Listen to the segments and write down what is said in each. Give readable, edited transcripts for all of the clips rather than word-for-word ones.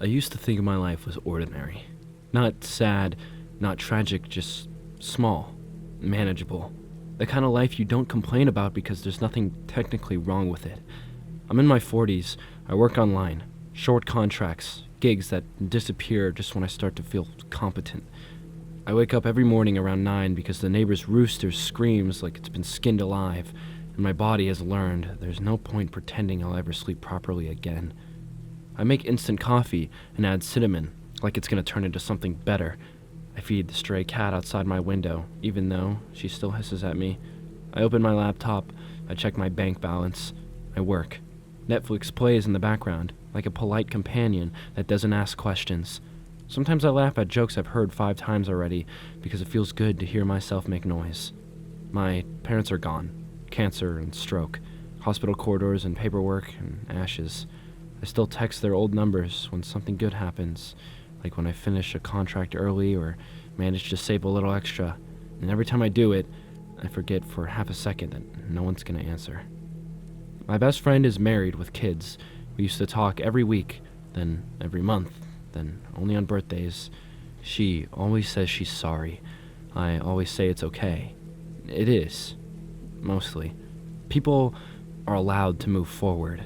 I used to think my life was ordinary. Not sad, not tragic, just small, manageable. The kind of life you don't complain about because there's nothing technically wrong with it. I'm in my 40s, I work online, short contracts, gigs that disappear just when I start to feel competent. I wake up every morning around 9 because the neighbor's rooster screams like it's been skinned alive, and my body has learned there's no point pretending I'll ever sleep properly again. I make instant coffee and add cinnamon, like it's going to turn into something better. I feed the stray cat outside my window, even though she still hisses at me. I open my laptop, I check my bank balance, I work. Netflix plays in the background, like a polite companion that doesn't ask questions. Sometimes I laugh at jokes I've heard 5 times already because it feels good to hear myself make noise. My parents are gone. Cancer and stroke, hospital corridors and paperwork and ashes. I still text their old numbers when something good happens, like when I finish a contract early or manage to save a little extra, and every time I do it, I forget for half a second that no one's gonna answer. My best friend is married with kids. We used to talk every week, then every month, then only on birthdays. She always says she's sorry. I always say it's okay. It is. Mostly. People are allowed to move forward.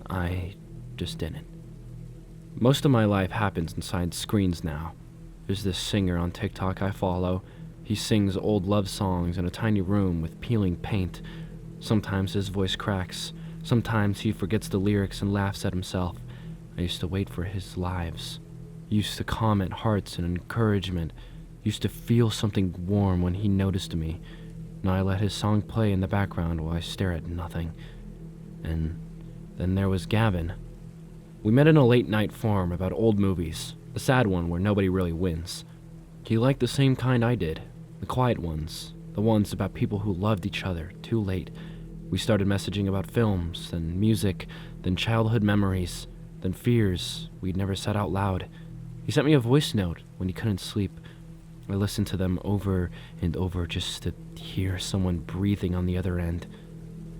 I just didn't. Most of my life happens inside screens now. There's this singer on TikTok I follow. He sings old love songs in a tiny room with peeling paint. Sometimes his voice cracks. Sometimes he forgets the lyrics and laughs at himself. I used to wait for his lives. Used to comment hearts and encouragement. Used to feel something warm when he noticed me. Now I let his song play in the background while I stare at nothing. And then there was Gavin. We met in a late-night forum about old movies, a sad one where nobody really wins. He liked the same kind I did, the quiet ones, the ones about people who loved each other too late. We started messaging about films, then music, then childhood memories, then fears we'd never said out loud. He sent me a voice note when he couldn't sleep. I listened to them over and over just to hear someone breathing on the other end.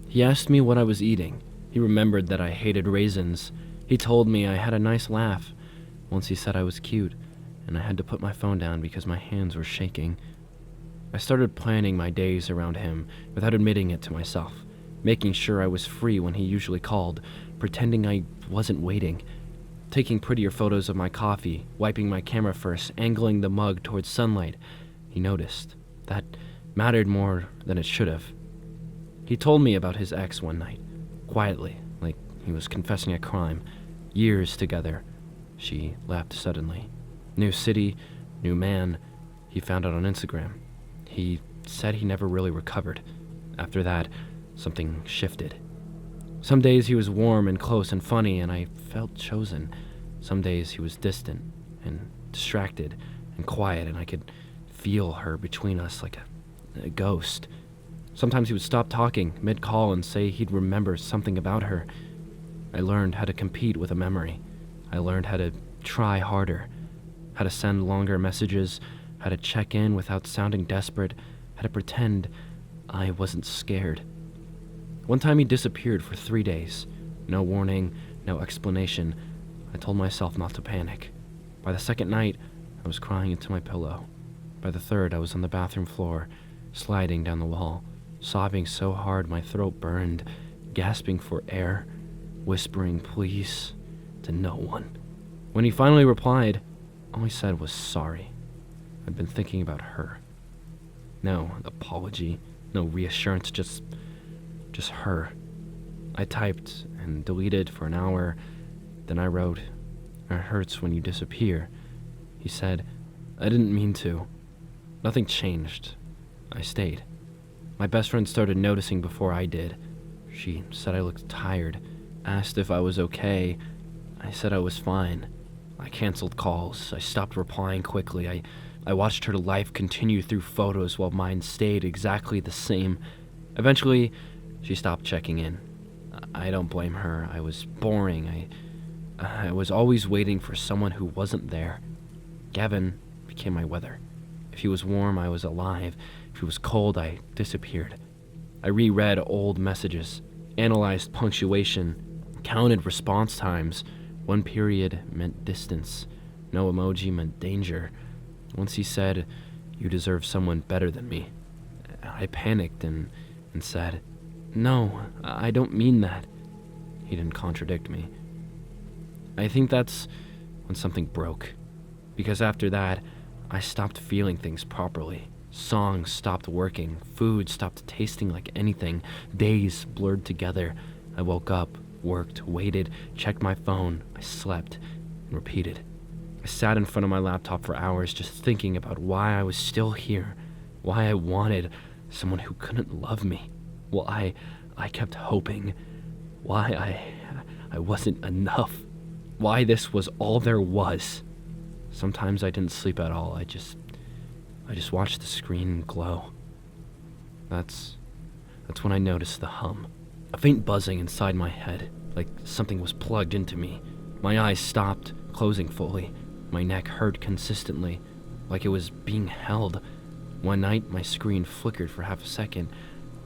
He asked me what I was eating. He remembered that I hated raisins. He told me I had a nice laugh. Once he said I was cute, and I had to put my phone down because my hands were shaking. I started planning my days around him without admitting it to myself, making sure I was free when he usually called, pretending I wasn't waiting. Taking prettier photos of my coffee, wiping my camera first, angling the mug towards sunlight. He noticed. That mattered more than it should have. He told me about his ex one night, quietly, like he was confessing a crime. Years together. She laughed suddenly. New city, new man. He found out on Instagram. He said he never really recovered. After that, something shifted. Some days he was warm and close and funny, and I felt chosen. Some days he was distant and distracted and quiet, and I could feel her between us like a ghost. Sometimes he would stop talking mid-call and say he'd remember something about her. I learned how to compete with a memory. I learned how to try harder, how to send longer messages, how to check in without sounding desperate, how to pretend I wasn't scared. One time he disappeared for 3 days. No warning, no explanation. I told myself not to panic. By the second night, I was crying into my pillow. By the third, I was on the bathroom floor, sliding down the wall, sobbing so hard my throat burned, gasping for air, whispering please to no one. When he finally replied, all he said was sorry. I'd been thinking about her. No apology, no reassurance, just her. I typed and deleted for an hour. Then I wrote, "It hurts when you disappear." He said, "I didn't mean to." Nothing changed. I stayed. My best friend started noticing before I did. She said I looked tired, asked if I was okay. I said I was fine. I canceled calls. I stopped replying quickly. I watched her life continue through photos while mine stayed exactly the same. Eventually, she stopped checking in. I don't blame her. I was boring. I was always waiting for someone who wasn't there. Gavin became my weather. If he was warm, I was alive. If he was cold, I disappeared. I reread old messages, analyzed punctuation, counted response times, One period meant distance. No emoji meant danger. Once he said, "You deserve someone better than me." I panicked and said, "No, I don't mean that." He didn't contradict me. I think that's when something broke. Because after that, I stopped feeling things properly. Songs stopped working. Food stopped tasting like anything. Days blurred together. I woke up, worked, waited, checked my phone. I slept, and repeated. I sat in front of my laptop for hours just thinking about why I was still here. Why I wanted someone who couldn't love me. Why I kept hoping. Why I wasn't enough. Why this was all there was. Sometimes I didn't sleep at all. I just watched the screen glow. That's when I noticed the hum. A faint buzzing inside my head, like something was plugged into me. My eyes stopped closing fully. My neck hurt consistently, like it was being held. One night, my screen flickered for half a second.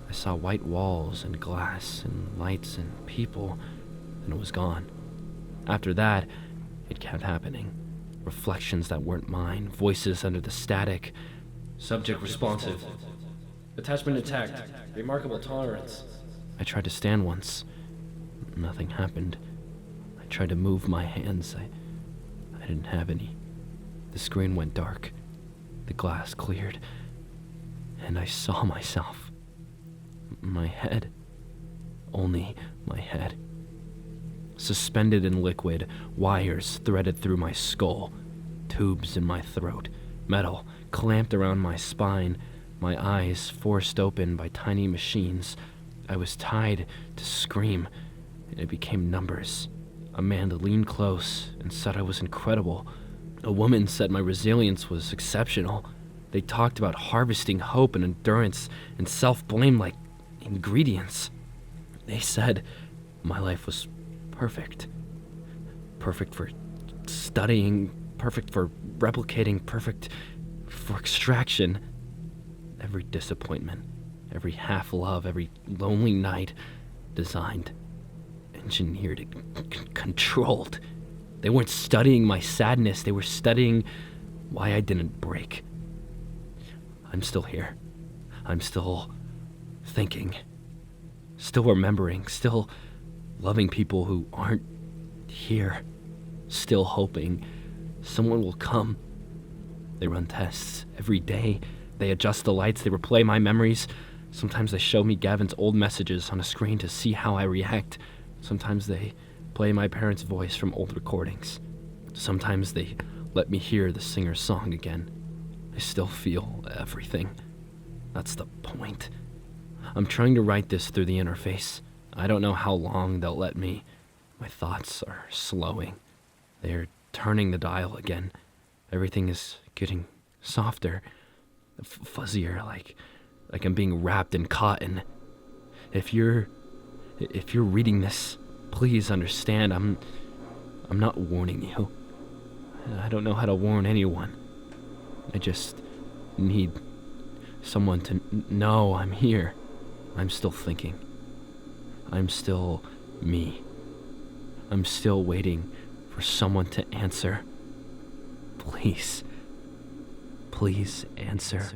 I saw white walls and glass and lights and people, and it was gone. After that, it kept happening. Reflections that weren't mine, voices under the static. Subject responsive. Attachment intact. Remarkable tolerance. I tried to stand once. Nothing happened. I tried to move my hands. I didn't have any. The screen went dark. The glass cleared. And I saw myself. My head. Only my head. Suspended in liquid, wires threaded through my skull, tubes in my throat, metal clamped around my spine, my eyes forced open by tiny machines. I was tied to scream, and it became numbers. A man leaned close and said I was incredible. A woman said my resilience was exceptional. They talked about harvesting hope and endurance and self-blame like ingredients. They said my life was perfect. Perfect for studying, perfect for replicating, perfect for extraction. Every disappointment, every half-love, every lonely night, designed, engineered, controlled. They weren't studying my sadness, they were studying why I didn't break. I'm still here. I'm still thinking, still remembering, still loving people who aren't here, still hoping someone will come. They run tests every day. They adjust the lights. They replay my memories. Sometimes they show me Gavin's old messages on a screen to see how I react. Sometimes they play my parents' voice from old recordings. Sometimes they let me hear the singer's song again. I still feel everything. That's the point. I'm trying to write this through the interface. I don't know how long they'll let me. My thoughts are slowing. They're turning the dial again. Everything is getting softer, fuzzier, like I'm being wrapped in cotton. If you're reading this, please understand I'm not warning you. I don't know how to warn anyone. I just need someone to know I'm here. I'm still thinking. I'm still me. I'm still waiting for someone to answer. Please answer.